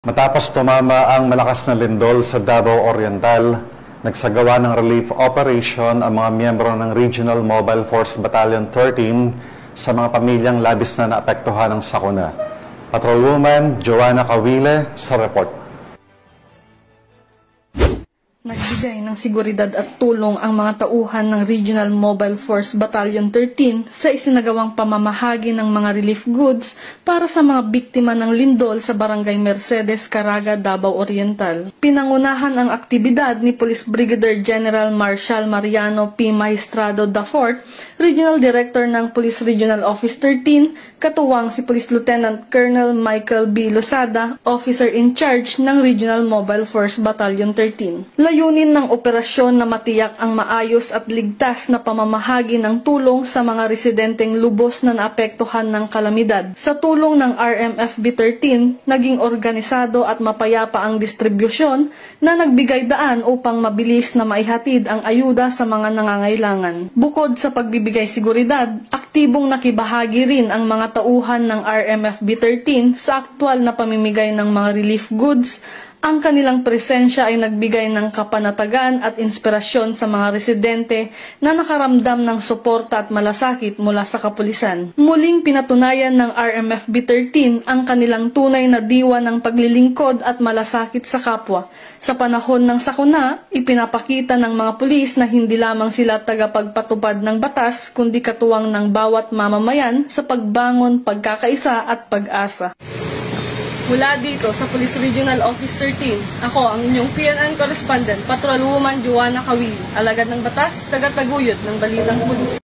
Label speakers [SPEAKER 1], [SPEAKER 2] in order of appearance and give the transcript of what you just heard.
[SPEAKER 1] Matapos tumama ang malakas na lindol sa Davao Oriental, nagsagawa ng relief operation ang mga miyembro ng Regional Mobile Force Battalion 13 sa mga pamilyang labis na naapektuhan ng sakuna. Patrolwoman Joanna Cawile sa report.
[SPEAKER 2] Nagbigay ng seguridad at tulong ang mga tauhan ng Regional Mobile Force Battalion 13 sa isinagawang pamamahagi ng mga relief goods para sa mga biktima ng lindol sa Barangay Mercedes, Caraga, Davao Oriental. Pinangunahan ang aktibidad ni Police Brigadier General Marshal Mariano P. Maestrado IV, Regional Director ng Police Regional Office 13, katuwang si Police Lieutenant Colonel Michael B. Losada, Officer in Charge ng Regional Mobile Force Battalion 13. Layunin ng operasyon na matiyak ang maayos at ligtas na pamamahagi ng tulong sa mga residenteng lubos na naapektuhan ng kalamidad. Sa tulong ng RMFB 13, naging organisado at mapayapa ang distribusyon na nagbigay daan upang mabilis na maihatid ang ayuda sa mga nangangailangan. Bukod sa pagbibigay seguridad, aktibong nakibahagi rin ang mga tauhan ng RMFB 13 sa aktwal na pamimigay ng mga relief goods. Ang kanilang presensya ay nagbigay ng kapanatagan at inspirasyon sa mga residente na nakaramdam ng suporta at malasakit mula sa kapulisan. Muling pinatunayan ng RMFB 13 ang kanilang tunay na diwa ng paglilingkod at malasakit sa kapwa. Sa panahon ng sakuna, ipinapakita ng mga pulis na hindi lamang sila tagapagpatupad ng batas kundi katuwang ng bawat mamamayan sa pagbangon, pagkakaisa at pag-asa. Mula dito sa Police Regional Office 13, ako ang inyong PNN Correspondent, Patrolwoman Joanna Cawile, alagad ng batas, tagataguyod ng Balitang Pulis.